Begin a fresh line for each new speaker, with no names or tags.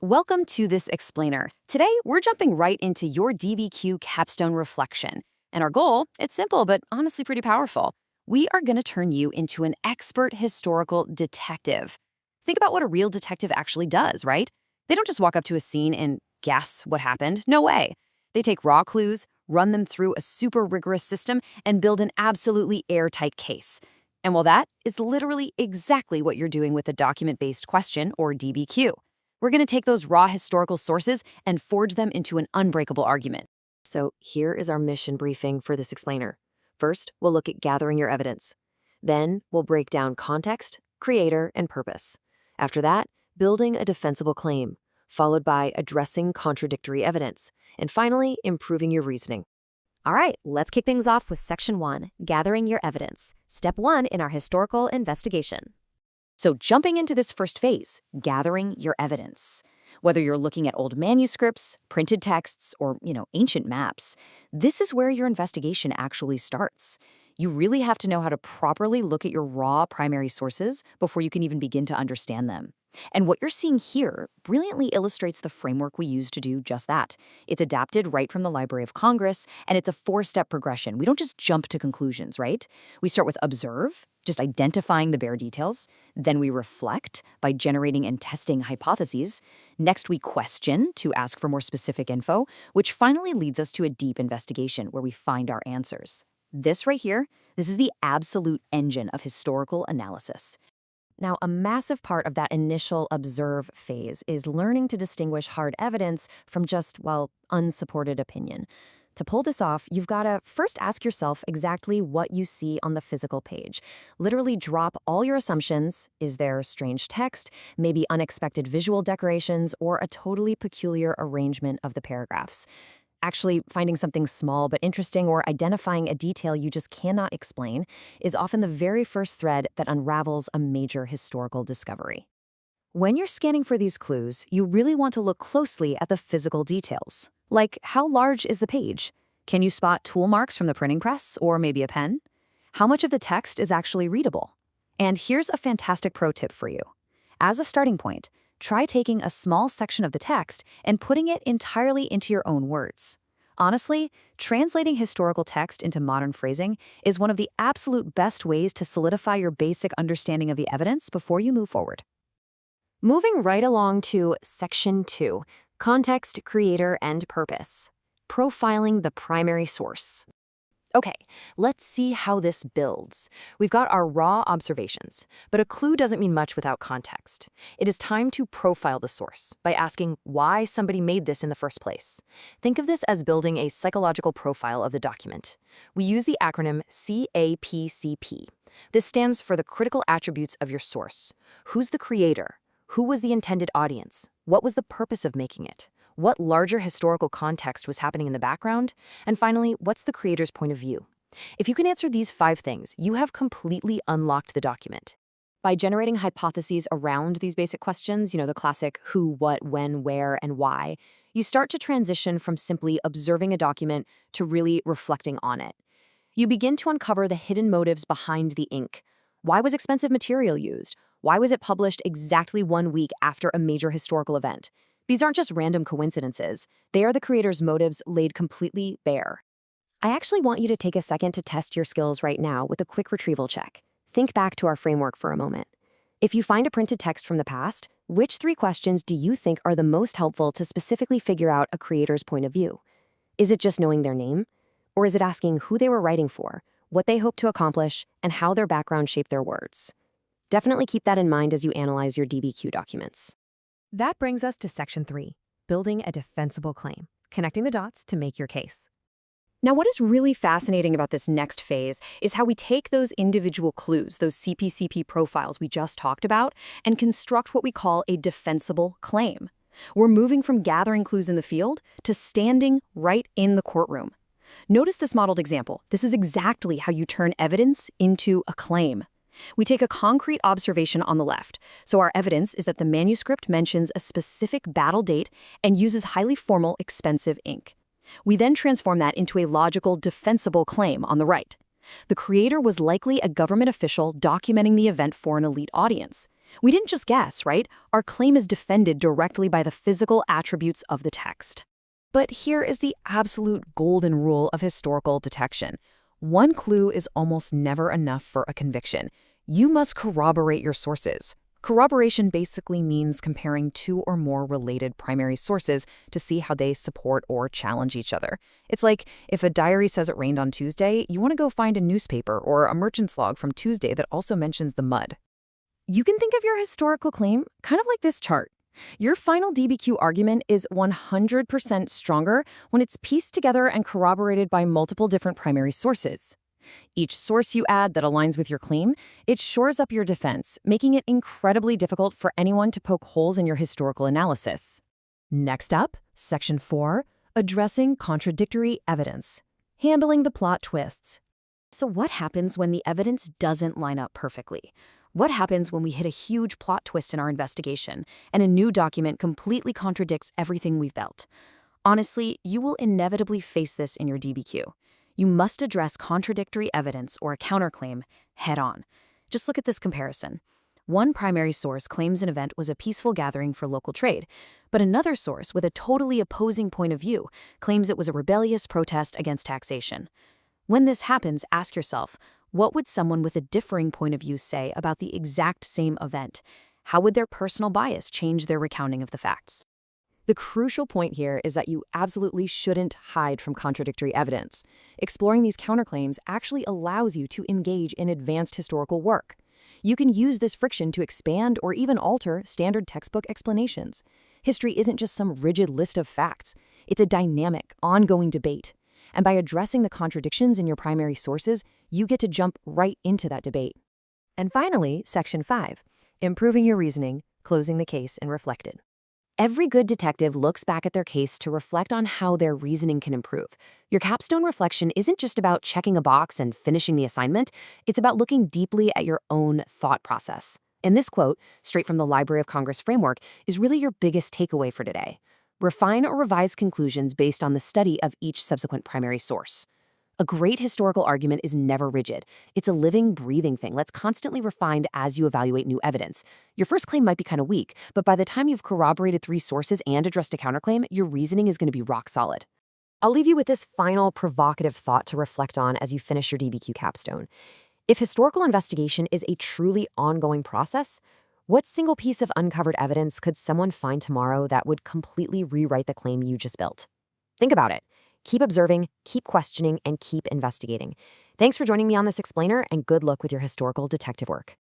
Welcome to this explainer. Today, we're jumping right into your DBQ capstone reflection. And our goal, it's simple, but honestly pretty powerful. We are going to turn you into an expert historical detective. Think about what a real detective actually does, right? They don't just walk up to a scene and guess what happened. No way. They take raw clues, run them through a super rigorous system, and build an absolutely airtight case. And well, that is literally exactly what you're doing with a document-based question, or DBQ. We're going to take those raw historical sources and forge them into an unbreakable argument. So here is our mission briefing for this explainer. First, we'll look at gathering your evidence. Then, we'll break down context, creator, and purpose. After that, building a defensible claim, followed by addressing contradictory evidence, and finally, improving your reasoning.
All right, let's kick things off with Section 1, Gathering Your Evidence, Step 1 in our historical investigation.
So jumping into this first phase, gathering your evidence. Whether you're looking at old manuscripts, printed texts, or, ancient maps, this is where your investigation actually starts. You really have to know how to properly look at your raw primary sources before you can even begin to understand them. And what you're seeing here brilliantly illustrates the framework we use to do just that. It's adapted right from the Library of Congress, and it's a four-step progression. We don't just jump to conclusions, right? We start with observe, just identifying the bare details. Then we reflect by generating and testing hypotheses. Next, we question to ask for more specific info, which finally leads us to a deep investigation where we find our answers. This right here, this is the absolute engine of historical analysis.
Now, a massive part of that initial observe phase is learning to distinguish hard evidence from just, unsupported opinion. To pull this off, you've got to first ask yourself exactly what you see on the physical page. Literally drop all your assumptions. Is there strange text, maybe unexpected visual decorations, or a totally peculiar arrangement of the paragraphs? Actually, finding something small but interesting or identifying a detail you just cannot explain is often the very first thread that unravels a major historical discovery. When you're scanning for these clues, you really want to look closely at the physical details. Like, how large is the page? Can you spot tool marks from the printing press or maybe a pen? How much of the text is actually readable? And here's a fantastic pro tip for you. As a starting point, try taking a small section of the text and putting it entirely into your own words. Honestly, translating historical text into modern phrasing is one of the absolute best ways to solidify your basic understanding of the evidence before you move forward. Moving right along to Section 2, Context, Creator, and Purpose. Profiling the primary source. Okay, let's see how this builds. We've got our raw observations, but a clue doesn't mean much without context. It is time to profile the source by asking why somebody made this in the first place. Think of this as building a psychological profile of the document. We use the acronym CAPCP. This stands for the critical attributes of your source. Who's the creator? Who was the intended audience? What was the purpose of making it? What larger historical context was happening in the background? And finally, what's the creator's point of view? If you can answer these 5 things, you have completely unlocked the document. By generating hypotheses around these basic questions, the classic who, what, when, where, and why, you start to transition from simply observing a document to really reflecting on it. You begin to uncover the hidden motives behind the ink. Why was expensive material used? Why was it published exactly 1 week after a major historical event? These aren't just random coincidences. They are the creator's motives laid completely bare. I actually want you to take a second to test your skills right now with a quick retrieval check. Think back to our framework for a moment. If you find a printed text from the past, which 3 questions do you think are the most helpful to specifically figure out a creator's point of view? Is it just knowing their name? Or is it asking who they were writing for, what they hoped to accomplish, and how their background shaped their words? Definitely keep that in mind as you analyze your DBQ documents. That brings us to Section 3, Building a Defensible Claim, connecting the dots to make your case. Now, what is really fascinating about this next phase is how we take those individual clues, those CPCP profiles we just talked about, and construct what we call a defensible claim. We're moving from gathering clues in the field to standing right in the courtroom. Notice this modeled example. This is exactly how you turn evidence into a claim. We take a concrete observation on the left, so our evidence is that the manuscript mentions a specific battle date and uses highly formal, expensive ink. We then transform that into a logical, defensible claim on the right. The creator was likely a government official documenting the event for an elite audience. We didn't just guess, right? Our claim is defended directly by the physical attributes of the text. But here is the absolute golden rule of historical detection. One clue is almost never enough for a conviction. You must corroborate your sources. Corroboration basically means comparing two or more related primary sources to see how they support or challenge each other. It's like if a diary says it rained on Tuesday, you want to go find a newspaper or a merchant's log from Tuesday that also mentions the mud. You can think of your historical claim kind of like this chart. Your final DBQ argument is 100% stronger when it's pieced together and corroborated by multiple different primary sources. Each source you add that aligns with your claim, it shores up your defense, making it incredibly difficult for anyone to poke holes in your historical analysis. Next up, Section 4, addressing contradictory evidence, handling the plot twists. So what happens when the evidence doesn't line up perfectly? What happens when we hit a huge plot twist in our investigation and a new document completely contradicts everything we've built? Honestly, you will inevitably face this in your DBQ. You must address contradictory evidence or a counterclaim head-on. Just look at this comparison. One primary source claims an event was a peaceful gathering for local trade, but another source with a totally opposing point of view claims it was a rebellious protest against taxation. When this happens, ask yourself, what would someone with a differing point of view say about the exact same event? How would their personal bias change their recounting of the facts? The crucial point here is that you absolutely shouldn't hide from contradictory evidence. Exploring these counterclaims actually allows you to engage in advanced historical work. You can use this friction to expand or even alter standard textbook explanations. History isn't just some rigid list of facts. It's a dynamic, ongoing debate. And by addressing the contradictions in your primary sources, you get to jump right into that debate. And finally, Section 5, improving your reasoning, closing the case, and reflected. Every good detective looks back at their case to reflect on how their reasoning can improve. Your capstone reflection isn't just about checking a box and finishing the assignment, it's about looking deeply at your own thought process. And this quote, straight from the Library of Congress framework, is really your biggest takeaway for today. Refine or revise conclusions based on the study of each subsequent primary source. A great historical argument is never rigid. It's a living, breathing thing that's constantly refined as you evaluate new evidence. Your first claim might be kind of weak, but by the time you've corroborated 3 sources and addressed a counterclaim, your reasoning is going to be rock solid. I'll leave you with this final provocative thought to reflect on as you finish your DBQ capstone. If historical investigation is a truly ongoing process, what single piece of uncovered evidence could someone find tomorrow that would completely rewrite the claim you just built? Think about it. Keep observing, keep questioning, and keep investigating. Thanks for joining me on this explainer, and good luck with your historical detective work.